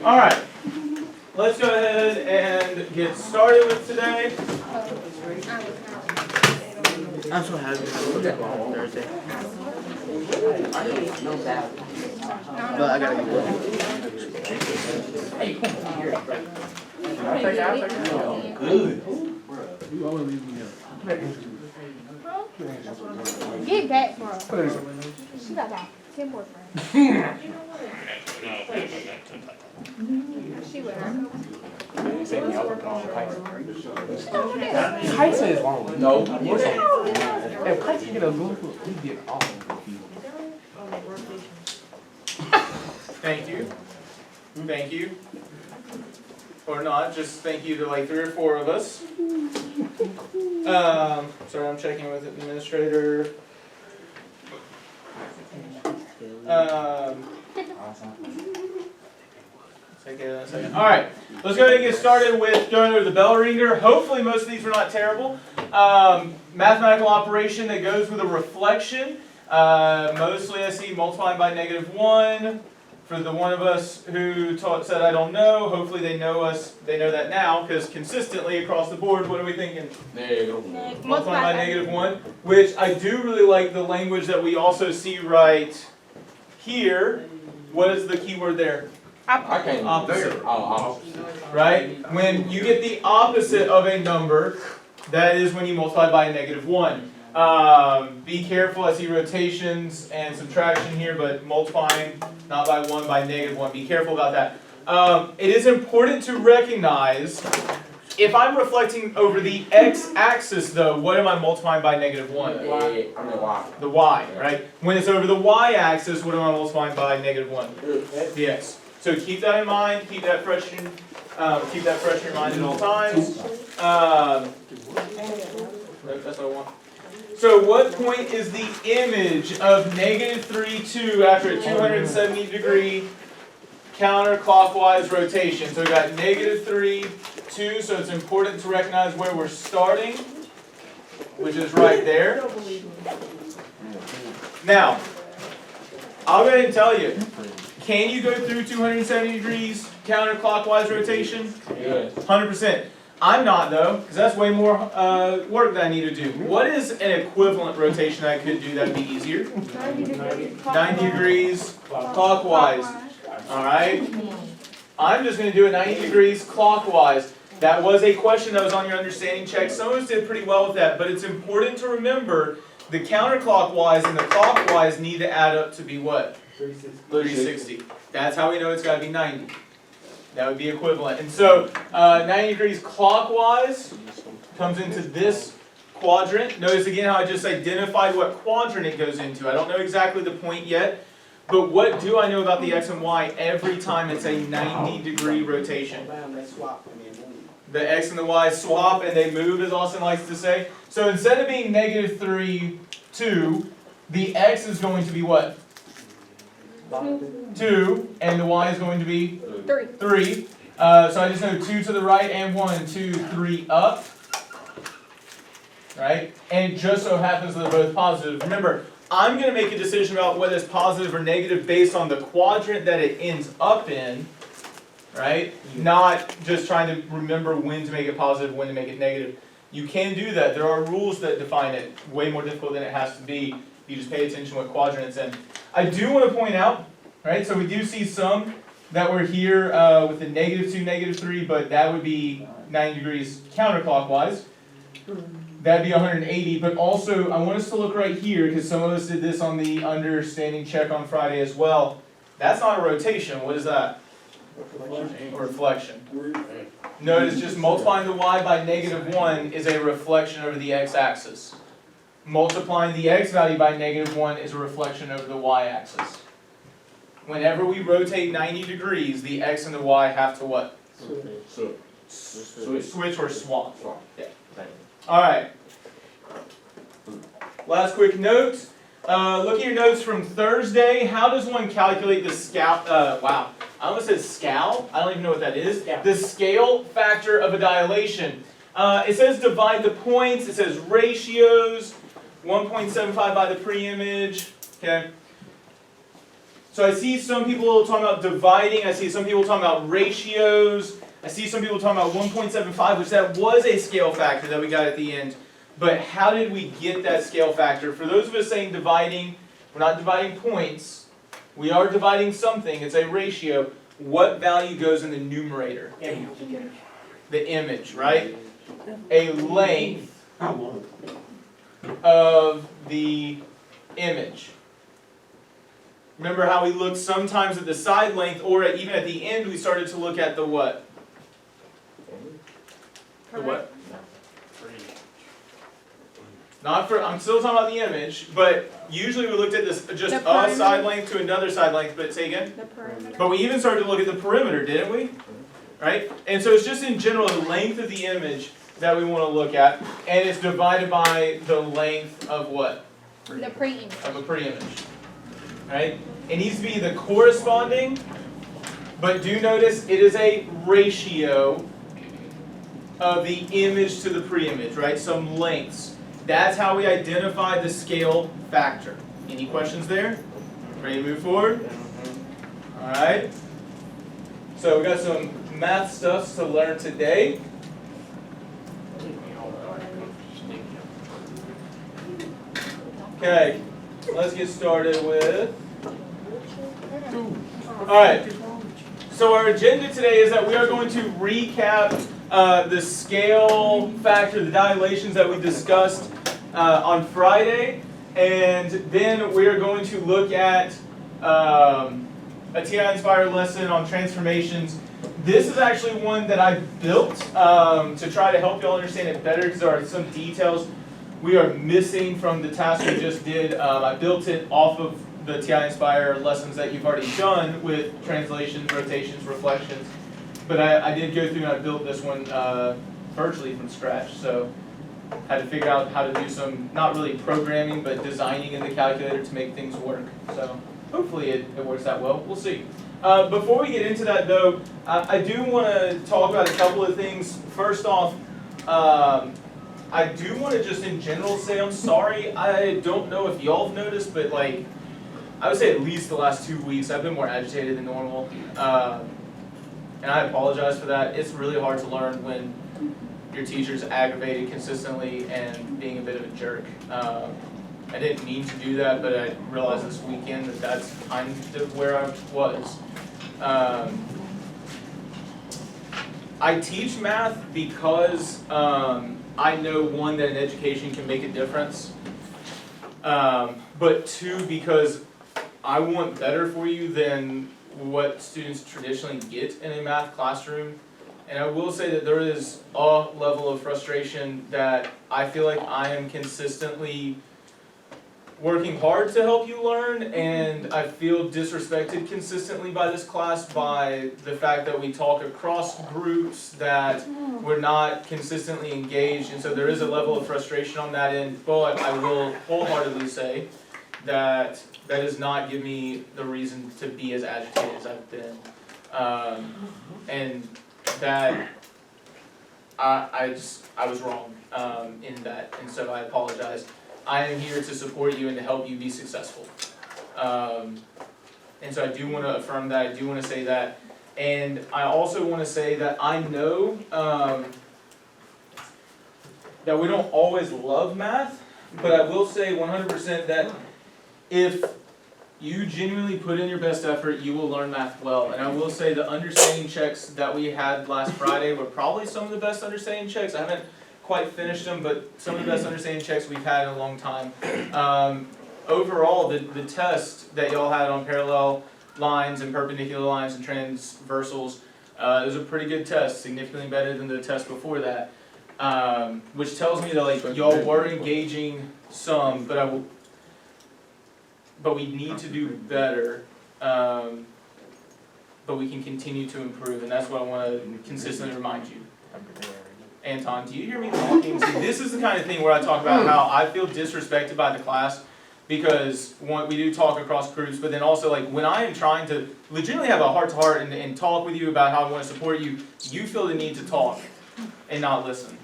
All right, let's go ahead and get started with today. I'm so happy I looked at on Thursday. No bad. But I gotta get going. Good. You always leave me Get back, bro. She got about 10 more friends. She would. Kites is long. No. If kites get a loop, we get all of the people. Thank you. Thank you. Or not, just thank you to like 3 or 4 of us. Sorry, I'm checking with the administrator. Second. All right, let's go ahead and get started with going over the bell ringer. Hopefully most of these were not terrible. Mathematical operation that goes with a reflection. Mostly I see multiplying by -1. For the one of us who said I don't know, hopefully they know us. They know that now, because consistently across the board, what are we thinking? Multiplying by -1, which I do really like the language that we also see right here. What is the key word there? Opposite. Right? When you get the opposite of a number, that is when you multiply by a -1. Be careful, I see rotations and subtraction here, but multiplying not by 1, by -1. Be careful about that. It is important to recognize, if I'm reflecting over the x-axis though, what am I multiplying by -1? The y, right? When it's over the y-axis, what am I multiplying by -1? The x. So keep that in mind, keep that fresh in your mind at all times. That's what I want. So what point is the image of -3, 2 after a 270-degree counterclockwise rotation? So we got -3, 2, so it's important to recognize where we're starting, which is right there. Now, I'll go ahead and tell you, can you go through 270 degrees counterclockwise rotation? Yes. 100%. I'm not though, because that's way more work that I need to do. What is an equivalent rotation I could do that would be easier? 90 degrees clockwise. Alright? I'm just going to do it 90 degrees clockwise. That was a question that was on your understanding check. Some of us did pretty well with that, but it's important to remember the counterclockwise and the clockwise need to add up to be what? 360. That's how we know it's got to be 90. That would be equivalent. And so 90 degrees clockwise comes into this quadrant. Notice again how I just identified what quadrant it goes into. I don't know exactly the point yet, but what do I know about the x and y every time it's a 90-degree rotation? The x and the y swap and they move, as Austin likes to say. So instead of being -3, 2, the x is going to be what? 2, and the y is going to be 3. So I just know 2 to the right and 1, 2, 3 up. Right? And it just so happens that they're both positive. Remember, I'm going to make a decision about whether it's positive or negative based on the quadrant that it ends up in. Right? Not just trying to remember when to make it positive, when to make it negative. You can do that. There are rules that define it. Way more difficult than it has to be. You just pay attention to what quadrant it's in. I do want to point out, right, so we do see some that were here with the -2, -3, but that would be 90 degrees counterclockwise. That'd be 180, but also I want us to look right here, because some of us did this on the understanding check on Friday as well. That's not a rotation. What is that? Reflection. Notice just multiplying the y by -1 is a reflection over the x-axis. Multiplying the x value by -1 is a reflection over the y-axis. Whenever we rotate 90 degrees, the x and the y have to what? Switch or swap. Yeah. Alright. Last quick note. Look at your notes from Thursday. How does one calculate the scale? Wow. I almost said scale. I don't even know what that is. Yeah. The scale factor of a dilation. It says divide the points. It says ratios. 1.75 by the pre-image. Okay. So I see some people talking about dividing, I see some people talking about ratios, I see some people talking about 1.75, which that was a scale factor that we got at the end. But how did we get that scale factor? For those of us saying dividing, we're not dividing points, we are dividing something, it's a ratio. What value goes in the numerator? The image, right? A length of the image. Remember how we looked sometimes at the side length, or even at the end we started to look at the what? The what? Not for, I'm still talking about the image, but usually we looked at this just a side length to another side length, but say again? The perimeter. But we even started to look at the perimeter, didn't we? Right? And so it's just in general the length of the image that we want to look at, and it's divided by the length of what? The pre-image. Of a pre-image. Right? It needs to be the corresponding, but do notice it is a ratio of the image to the pre-image, right? Some lengths. That's how we identify the scale factor. Any questions there? Ready to move forward? Alright. So we got some math stuff to learn today. Okay, let's get started with. Alright, so our agenda today is that we are going to recap the scale factor, the dilations that we discussed on Friday, and then we are going to look at a TI-inspired lesson on transformations. This is actually one that I built to try to help y'all understand it better, because there are some details we are missing from the task we just did. I built it off of the TI-inspired lessons that you've already done with translations, rotations, reflections. But I did go through and I built this one virtually from scratch. So had to figure out how to do some, not really programming, but designing in the calculator to make things work. So hopefully it works that well. We'll see. Before we get into that though, I do want to talk about a couple of things. First off, I do want to just in general say I'm sorry. I don't know if y'all have noticed, but like, I would say at least the last 2 weeks I've been more agitated than normal. And I apologize for that. It's really hard to learn when your teacher's aggravated consistently and being a bit of a jerk. I didn't mean to do that, but I realized this weekend that that's kind of where I was. I teach math because I know, one, that an education can make a difference, but two, because I want better for you than what students traditionally get in a math classroom. And I will say that there is a level of frustration that I feel like I am consistently working hard to help you learn, and I feel disrespected consistently by this class by the fact that we talk across groups, that we're not consistently engaged, and so there is a level of frustration on that end, but I will wholeheartedly say that that does not give me the reason to be as agitated as I've been. And that I was wrong in that, and so I apologize. I am here to support you and to help you be successful. And so I do want to affirm that, I do want to say that. And I also want to say that I know that we don't always love math, but I will say 100% that if you genuinely put in your best effort, you will learn math well. And I will say the understanding checks that we had last Friday were probably some of the best understanding checks. I haven't quite finished them, but some of the best understanding checks we've had in a long time. Overall, the test that y'all had on parallel lines and perpendicular lines and transversals, it was a pretty good test, significantly better than the test before that, which tells me that like y'all were engaging some, but we need to do better, but we can continue to improve, and that's what I want to consistently remind you. Anton, do you hear me talking? See, this is the kind of thing where I talk about how I feel disrespected by the class, because one, we do talk across groups, but then also like when I am trying to legitimately have a heart-to-heart and talk with you about how I want to support you, you feel the need to talk and not listen.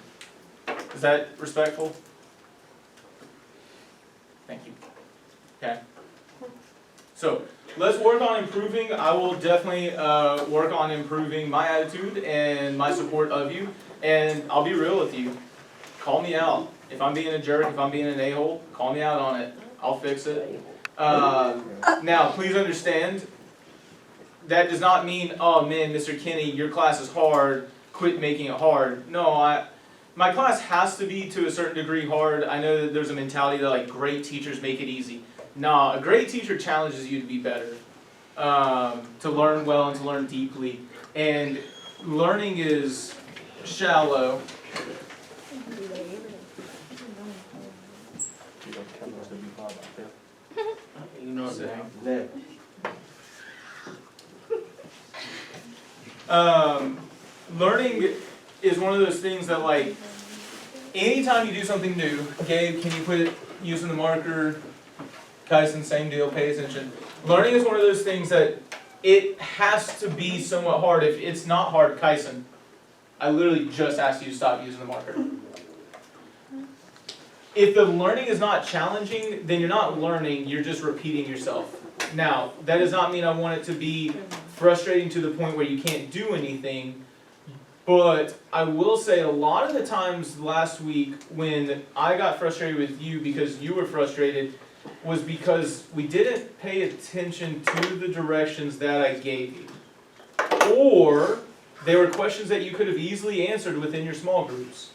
Is that respectful? Thank you. Okay. So, let's work on improving. I will definitely work on improving my attitude and my support of you. And I'll be real with you. Call me out. If I'm being a jerk, if I'm being an a-hole, call me out on it. I'll fix it. Now, please understand, that does not mean, oh man, Mr. Kinney, your class is hard, quit making it hard. No, my class has to be to a certain degree hard. I know that there's a mentality that like great teachers make it easy. Nah, a great teacher challenges you to be better, to learn well and to learn deeply. And learning is shallow. You know Learning is one of those things that like, anytime you do something new, Gabe, can you put using the marker? Kyson, same deal, pay attention. Learning is one of those things that it has to be somewhat hard. If it's not hard, Kyson, I literally just asked you to stop using the marker. If the learning is not challenging, then you're not learning, you're just repeating yourself. Now, that does not mean I want it to be frustrating to the point where you can't do anything, but I will say a lot of the times last week when I got frustrated with you because you were frustrated was because we didn't pay attention to the directions that I gave you. Or they were questions that you could have easily answered within your small groups.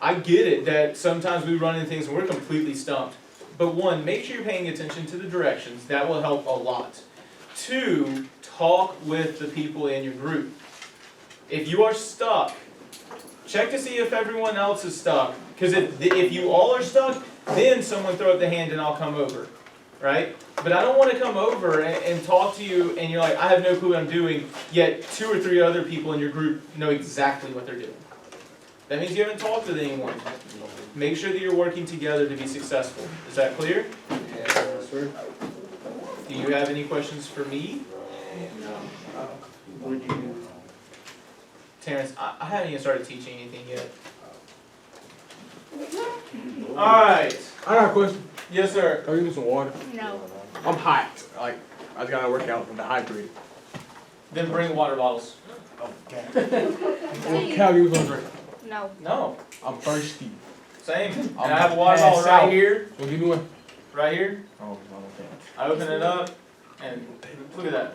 I get it that sometimes we run into things and we're completely stumped. But one, make sure you're paying attention to the directions. That will help a lot. Two, talk with the people in your group. If you are stuck, check to see if everyone else is stuck. Because if you all are stuck, then someone throw up the hand and I'll come over. Right? But I don't want to come over and talk to you and you're like, I have no clue what I'm doing, yet 2 or 3 other people in your group know exactly what they're doing. That means you haven't talked with anyone. Make sure that you're working together to be successful. Is that clear? Yes, sir. Do you have any questions for me? Would you? Terrence, I haven't even started teaching anything yet. Alright. I got a question. Yes, sir. Can you give me some water? No. I'm hot. Like, I just gotta work out. I'm dehydrated. Then bring water bottles. Well, Cal, you was gonna drink. No. No. I'm thirsty. Same. And I have a water bottle right here. So give me one. Right here. Oh, okay. I open it up and look at that.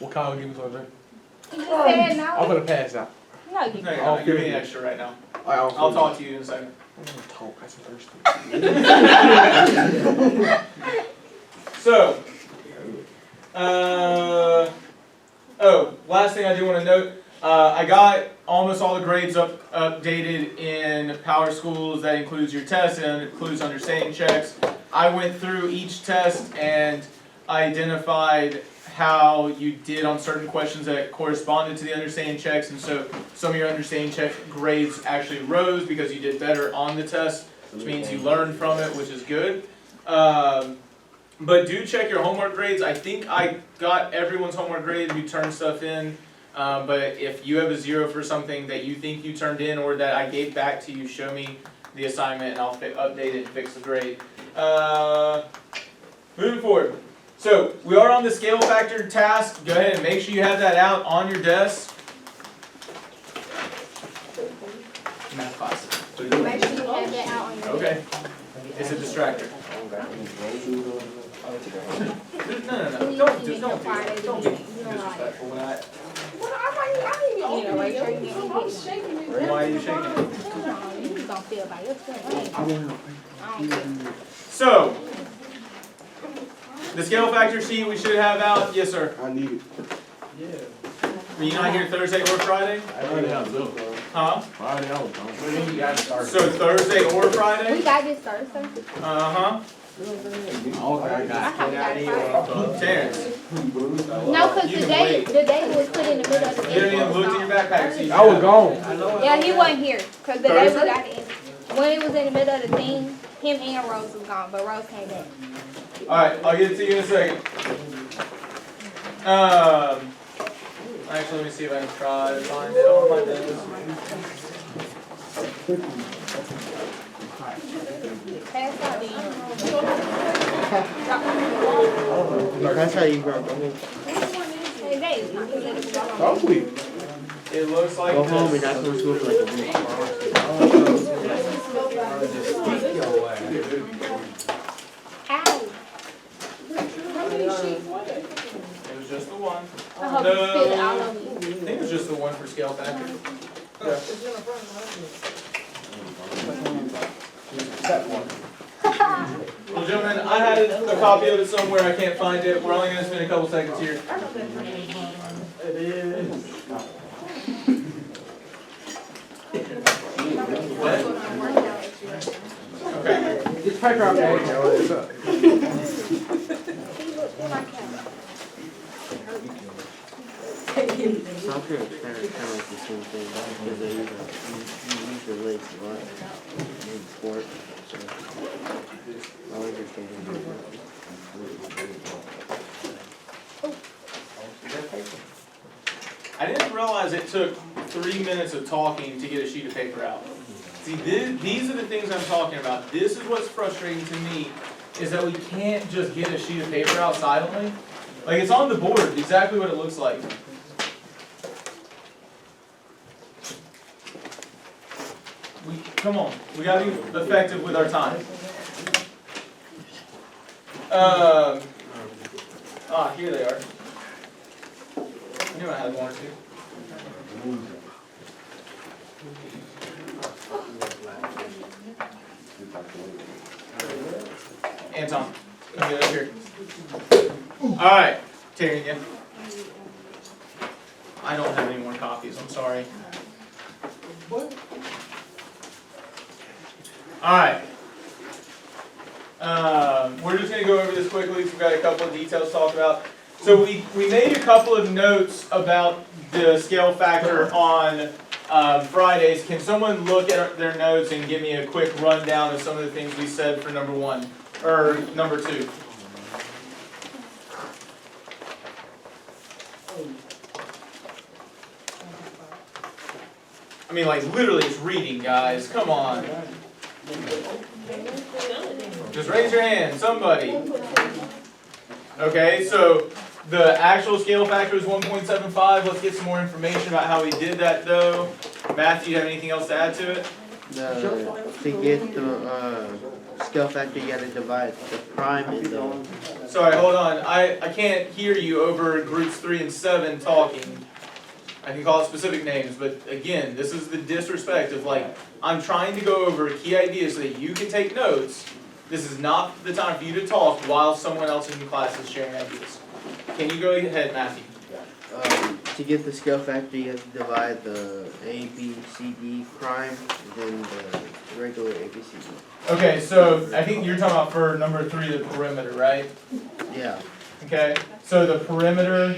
What Kyle give me some drink? You said I'm no. gonna pass out. No, you No, you're I'll not. Give me feel an it. extra right now. I'll I'll talk to you in a second. I'm gonna talk. I'm thirsty. So, last thing I do want to note, I got almost all the grades updated in Power Schools. That includes your tests and includes understanding checks. I went through each test and identified how you did on certain questions that corresponded to the understanding checks, and so some of your understanding check grades actually rose because you did better on the test, which means you learned from it, which is good. But do check your homework grades. I think I got everyone's homework grade who turned stuff in, but if you have a 0 for something that you think you turned in or that I gave back to you, show me the assignment and I'll update it and fix the grade. Moving forward. So, we are on the scale factor task. Go ahead and make sure you have that out on your desk. Math class. make sure you have that out on your Okay. It's a distractor. No. Don't be disrespectful when I. You know, make sure you get it. Why are you shaking it? Come on, you just don't feel by yourself. I don't care. So, the scale factor sheet we should have out. Yes, sir. I need it. Were you not here Thursday or Friday? Friday I was up. Huh? Friday I was gone. So Thursday or We Friday? got this Thursday. Uh-huh. All I I got. thought we got it Friday. Terrence, No, because You the can day wait. was put in the middle of the you didn't even look in your backpack. So you I was gone. Yeah, he wasn't here. Because the day we Thursday? got it in. When it was in the middle of the thing, him and Rose was gone, but Rose came back. Alright, I'll get it to you in a second. Actually, let me see if I can try to find it on my desk. Pass out the That's how you grow. Go Hey, Dave, you let it go. Oh, we. It looks like home and this. not come to school for like a week. Ow. It was just the one. I hope you spit it all over you. I think it was just the one for scale factor. Well, gentlemen, I had a copy of it somewhere. I can't find it. We're only going to spend a couple seconds here. It is. What? Okay. It's paper out there. What's up? Soccer and kind of like the same thing because they use their legs a lot in sport. So I like your I didn't realize it took 3 minutes of talking to get a sheet of paper out. See, these are the things I'm talking about. This is what's frustrating to me, is that we can't just get a sheet of paper out silently. Like, it's on the board, exactly what it looks like. Come on, we gotta be effective with our time. Here they are. I knew I had one or two. Anton, come get up here. Alright, Terry again. I don't have any more copies, I'm sorry. Alright. We're just going to go over this quickly. We've got a couple of details to talk about. So we made a couple of notes about the scale factor on Fridays. Can someone look at their notes and give me a quick rundown of some of the things we said for number 1, or number 2? I mean, like, literally it's reading, guys. Come on. Just raise your hand, somebody. Okay, so the actual scale factor is 1.75. Let's get some more information about how we did that, though. Matthew, you have anything else to add to it? To get the scale factor, you got to divide the prime and the. Sorry, hold on. I can't hear you over groups 3 and 7 talking. I can call it specific names, but again, this is the disrespect of, like, I'm trying to go over key ideas so that you can take notes. This is not the time for you to talk while someone else in the class is sharing ideas. Can you go ahead, Matthew? To get the scale factor, you have to divide the A, B, C, D prime, then the regular A, B, C, D. Okay, so I think you're talking about for number 3, the perimeter, right? Yeah. Okay, so the perimeter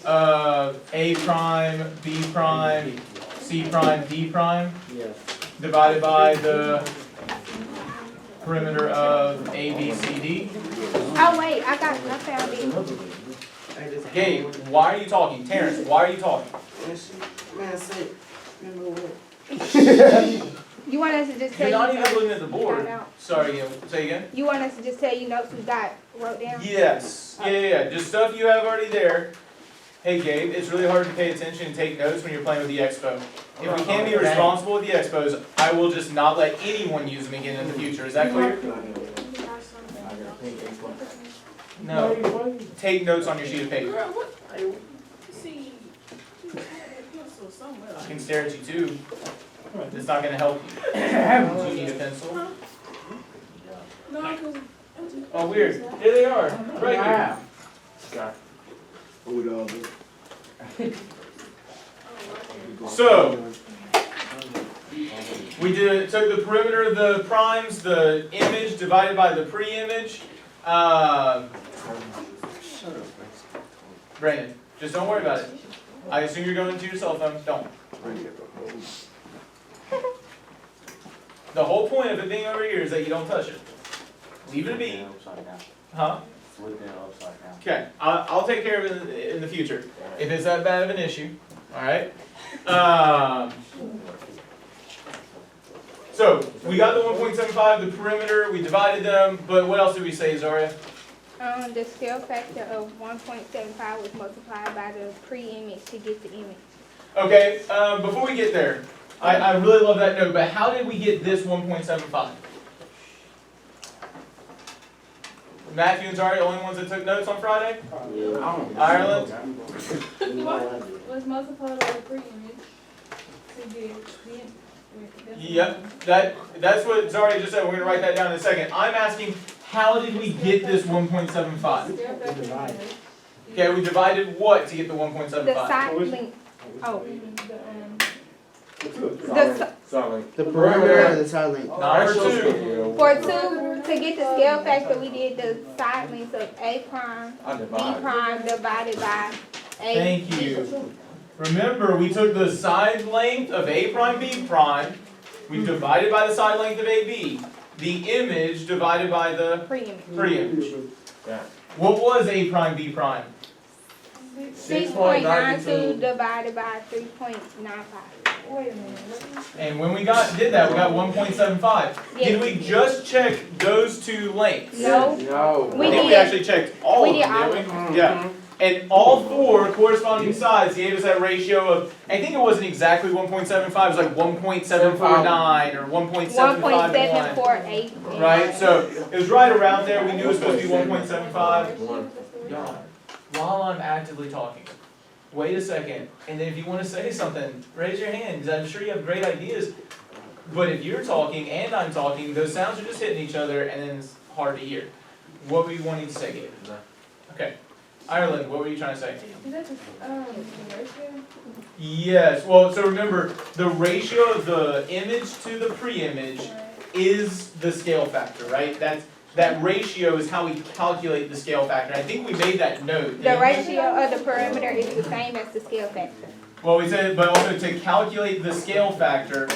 of A prime, B prime, C prime, D prime, Yes. divided by the perimeter of A, B, C, D. Oh, wait, I found it. Gabe, why are you talking? Terrence, why are you talking? Man, say, You want us to just tell You're not you? even looking at the board. Shout out. Sorry, say again? You want us to just tell you notes we got wrote down? Yes. Yeah. Just stuff you have already there. Hey Gabe, it's really hard to pay attention and take notes when you're playing with the expo. If we can't be responsible with the expos, I will just not let anyone use them again in the future. Is that clear? No. Take notes on your sheet of paper. I can stare at you too. It's not going to help you. Do you need a pencil? Oh, weird. Here they are. Right here. So, we took the perimeter of the primes, the image divided by the pre-image. Brandon, just don't worry about it. I assume you're going to your cell phone. Don't. The whole point of it being over here is that you don't touch it. Leave it be. Huh? Okay, I'll take care of it in the future. If it's that bad of So, we got the 1.75, the perimeter, we divided them, but what else did we say, Zaria? The scale factor of 1.75 was multiplied by the pre-image to get the image. Okay, before we get there, I really love that note, but how did we get this 1.75? Matthew and Zaria, the only ones that took notes on Friday? Ireland? Was multiplied by the pre-image to get the. Yep, that's what Zaria just said. We're going to write that down in a second. I'm asking, how did we get this 1.75? Okay, we divided what to get the 1.75? The side length, The perimeter of the side length. Not for 2. for 2, to get the scale factor, we did the side length of A prime, B prime divided by A. Thank you. Remember, we took the side length of A prime, B prime, we divided by the side length of AB. The image divided by the Pre-image. pre-image. What was A prime, B prime? 6.92 divided by 3.95. Wait a minute. And when we did that, we got 1.75. Yes. Did we just check those two lengths? No, No. We I think we did. actually checked all We of did them, all didn't of we? Yeah. And all 4 corresponding sides gave us that ratio of, I think it wasn't exactly 1.75, it was like 1.749 or 1.751. 1.748. Right? So it was right around there. We knew it was supposed to be 1.75. Y'all, while I'm actively talking, wait a second. And then if you want to say something, raise your hand, because I'm sure you have great ideas. But if you're talking and I'm talking, those sounds are just hitting each other and then it's hard to hear. What were you wanting to say, Gabe? Okay. Ireland, what were you trying to say? Is that the ratio? Yes, well, so remember, the ratio of the image to the pre-image is the scale factor, right? That ratio is how we calculate the scale factor. I think we made that note. The didn't we? ratio of the perimeter is the same as the scale factor. Well, we said, but also to calculate the scale factor,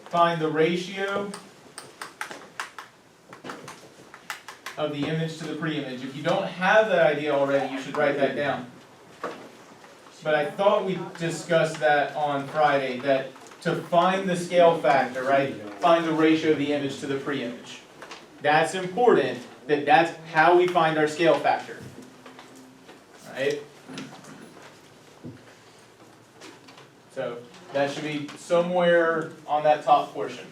find the ratio of the image to the pre-image. If you don't have that idea already, you should write that down. But I thought we discussed that on Friday, that to find the scale factor, right, find the ratio of the image to the pre-image. That's important, that's how we find our scale factor. Right? So that should be somewhere on that top portion.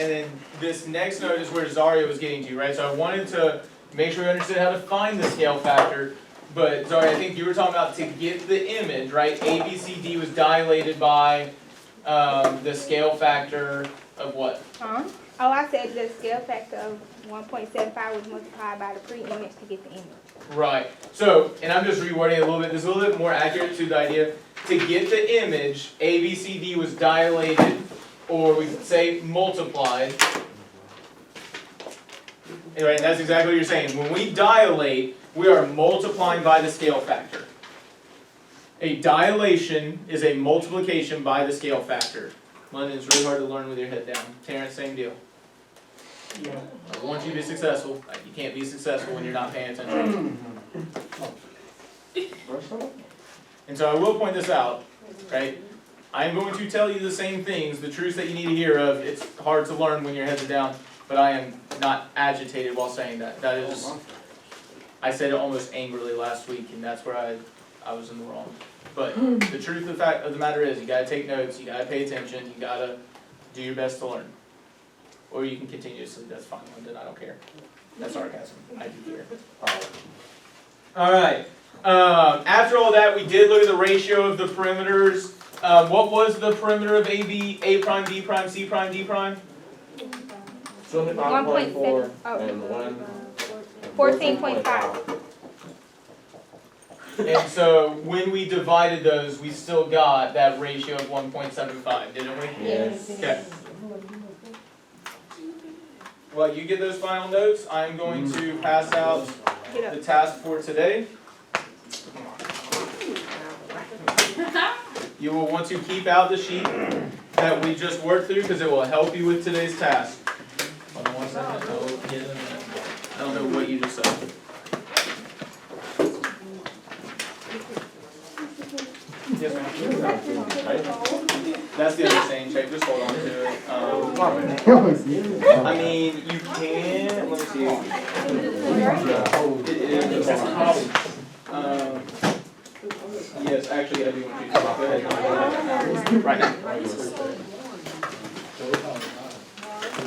And then this next note is where Zaria was getting to, right? So I wanted to make sure we understood how to find the scale factor, but Zaria, I think you were talking about to get the image, right? ABCD was dilated by the scale factor of what? Huh? Oh, I said the scale factor of 1.75 was multiplied by the pre-image to get the image. Right. So, and I'm just rewording it a little bit. This is a little bit more accurate to the idea. To get the image, ABCD was dilated, or we could say multiplied. Anyway, and that's exactly what you're saying. When we dilate, we are multiplying by the scale factor. A dilation is a multiplication by the scale factor. London, it's really hard to learn with your head down. Terrence, same deal. I want you to be successful. You can't be successful when you're not paying attention. And so I will point this out, right? I'm going to tell you the same things, the truths that you need to hear of. It's hard to learn when your heads are down, but I am not agitated while saying that. That is, I said it almost angrily last week, and that's where I was in the wrong. But the truth of the matter is, you gotta take notes, you gotta pay attention, you gotta do your best to learn. Or you can continue to sleep, that's fine, London, I don't care. That's sarcasm, I do care. Alright, after all that, we did look at the ratio of the perimeters. What was the perimeter of AB, A prime, B prime, C prime, D prime? 1.4 and 14.5. And so when we divided those, we still got that ratio of 1.75, didn't we? Yes. Okay. while you get those final notes, I'm going to pass out Get the up. task for today. You will want to keep out the sheet that we just worked through because it will help you with today's task. Hold on one second. I'll get it in a minute. I don't know what you just said. Yes, ma'am. That's the other saying, Chase. Just hold on to it. I mean, you can. Let me see. It is. Yes, actually, I do want you to go ahead. Right now.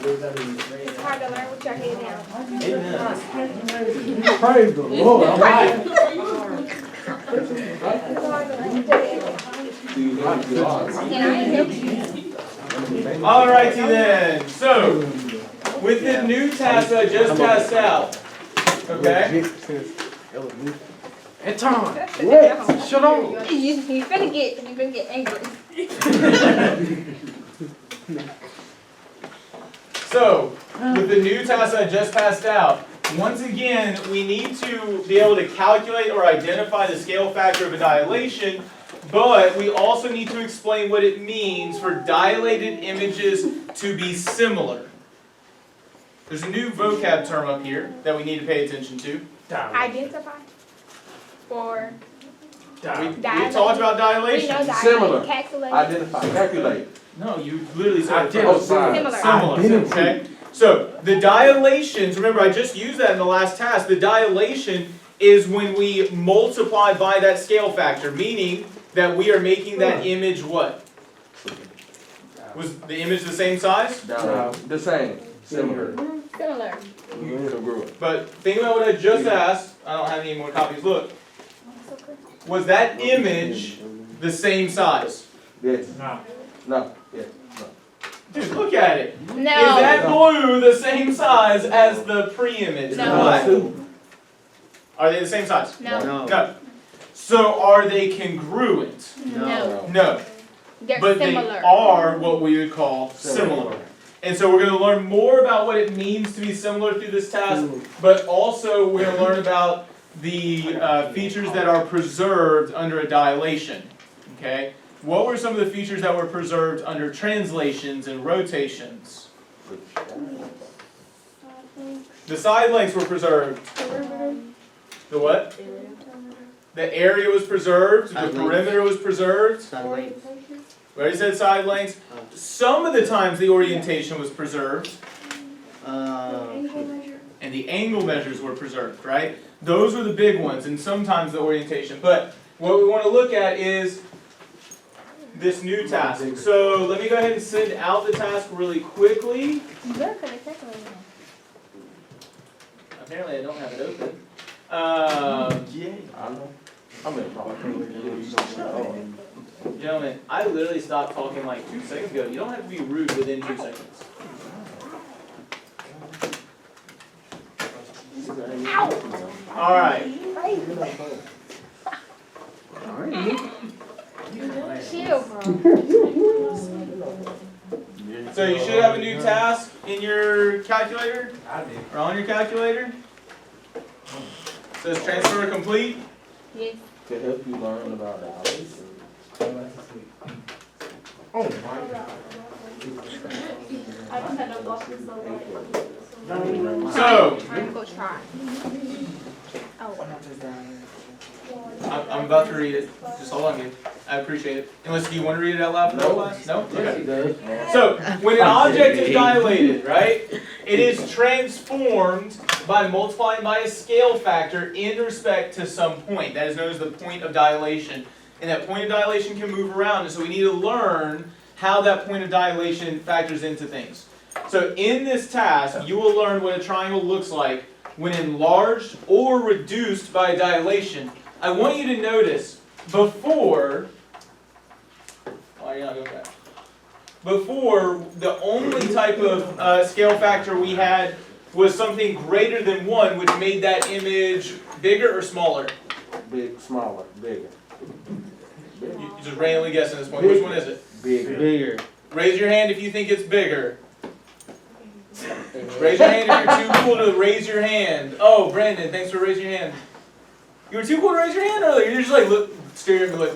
It's hard to learn with your head down. Amen. Praise the Lord. I'm right. It's hard to learn with your head down. And I ain't help you. Alrighty then. So, with the new task that I just passed out, okay? And Tom, what? Shut up. You finna get angry. So, with the new task I just passed out, once again, we need to be able to calculate or identify the scale factor of a dilation, but we also need to explain what it means for dilated images to be similar. There's a new vocab term up here that we need to pay attention to. Identify. Or We talked about dilation. we know Similar. calculate. Identify, calculate. No, you literally said Identify. Similar. Similar, okay? So, the dilations, remember I just used that in the last task, the dilation is when we multiply by that scale factor, meaning that we are making that image what? Was the image the same size? The same, similar. Similar. Congruent. But think about what I just asked, I don't have any more copies, look. Was that image the same size? Yes. No, yes, no. Dude, look at it. Is No. that blue the same size as the pre-image? No. Black? Are they the same size? No. No. So are they congruent? No. No. They're But similar. they are what we would call similar. And so we're going to learn more about what it means to be similar through this task, but also we're going to learn about the features that are preserved under a dilation. Okay? What were some of the features that were preserved under translations and rotations? The side lengths were preserved. The what? The area was preserved. The Side lengths. perimeter was preserved. Side length. We already said side lengths. Some of the times the orientation was preserved. And the angle measures were preserved, right? Those were the big ones, and sometimes the orientation. But what we want to look at is this new task. So let me go ahead and send out the task really quickly. Apparently I don't have it open. I'm in talking. Gentlemen, I literally stopped talking like 2 seconds ago. You don't have to be rude within 2 seconds. Alright. Chill, bro. So you should have a new task in your calculator, or on your calculator. Says transfer complete. Yes. To help you learn about dilation. Oh my God. I don't have no glasses, so So, I'm gonna go try. Oh. I'm about to read it. Just hold on, dude. I appreciate it. Unless, do you want to read it out loud for the whole class? No? Okay. So, when an object is dilated, right, it is transformed by multiplying by a scale factor in respect to some point. That is known as the point of dilation. And that point of dilation can move around, and so we need to learn how that point of dilation factors into things. So in this task, you will learn what a triangle looks like when enlarged or reduced by dilation. I want you to notice, before, why are you not going back? Before, the only type of scale factor we had was something greater than 1, which made that image bigger or smaller? Big, smaller, bigger. You just randomly guess at this point. Which one is it? Bigger. Bigger. Raise your hand if you think it's bigger. Raise your hand if you're too cool to raise your hand. Oh, Brandon, thanks for raising your hand. You were too cool to raise your hand earlier. You're just like, look, staring at me like,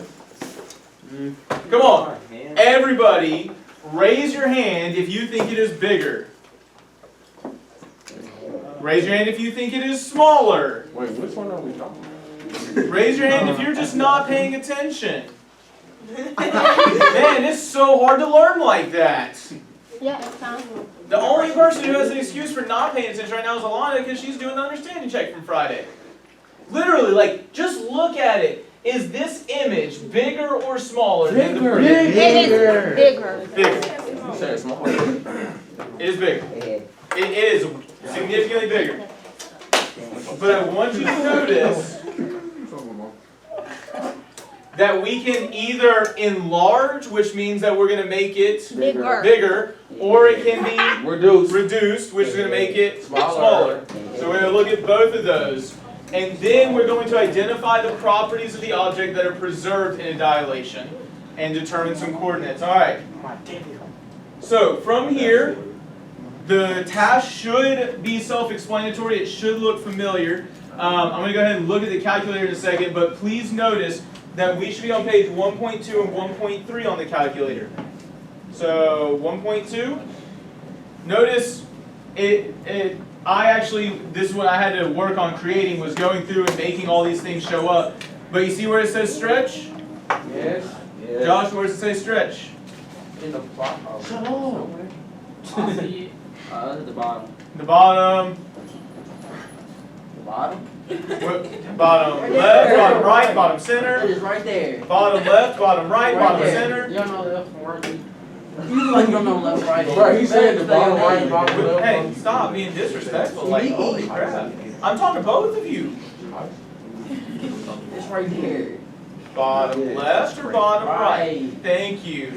Come on. Everybody, raise your hand if you think it is bigger. Raise your hand if you think it is smaller. Wait, which one are we talking about? Raise your hand if you're just not paying attention. Man, it's so hard to learn like that. Yeah, it's fine. The only person who has an excuse for not paying attention right now is Alana because she's doing the understanding check from Friday. Literally, like, just look at it. Is this image bigger or smaller than the previous? It is bigger. Bigger. You said small. It is bigger. It is significantly bigger. But I want you to notice that we can either enlarge, which means that we're going to make it bigger, or it can be reduced, which is going to make it smaller. So we're going to look at both of those. And then we're going to identify the properties of the object that are preserved in a dilation and determine some coordinates. All right. So from here, the task should be self-explanatory. It should look familiar. I'm going to go ahead and look at the calculator in a second, but please notice that we should be on page 1.2 and 1.3 on the calculator. So 1.2, notice this is what I had to work on creating, was going through and making all these things show up. But you see where it says stretch? Yes. Josh, where does it say stretch? In the bottom. I see it. At the bottom. The bottom. The bottom? Bottom left, bottom right, bottom It center. is right there. Bottom left, bottom right, bottom there. center. You don't know left from right. You like don't know left, right. Right, he said the bottom right, bottom left. Hey, stop being disrespectful. Like, holy crap. I'm talking to both of you. It's right there. Bottom left or bottom right? Right. Thank you.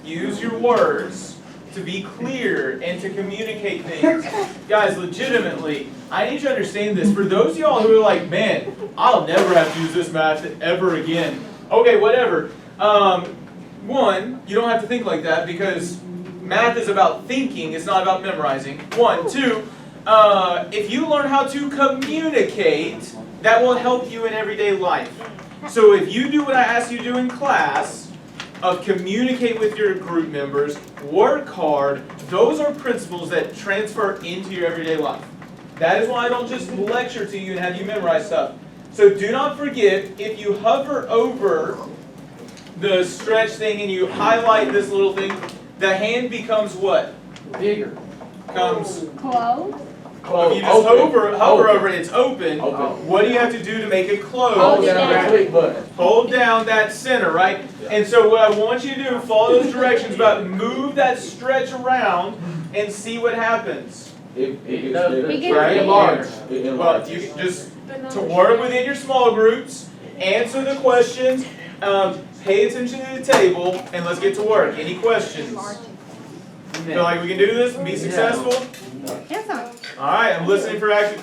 Use your words to be clear and to communicate things. Guys, legitimately, I need you to understand this. For those of y'all who are like, man, I'll never have to use this math ever again. Okay, whatever. One, you don't have to think like that because math is about thinking, it's not about memorizing. One. Two, if you learn how to communicate, that will help you in everyday life. So if you do what I asked you to do in class, of communicate with your group members, work hard, those are principles that transfer into your everyday life. That is why I don't just lecture to you and have you memorize stuff. So do not forget, if you hover over the stretch thing and you highlight this little thing, the hand becomes what? Bigger. Comes. Close. Well, if you just hover over it, it's open. What do you have to do to make it close? Hold it down. Click button. Hold down that center, right? And so what I want you to do, follow those directions, but move that stretch around and see what happens. It We gets get bigger. Right? Enlarge. Well, you can just, to work within your small groups, answer the questions, pay attention to the table, and let's get to work. Any questions? Feel like we can do this and be successful? Yes, sir. All right, I'm listening for action.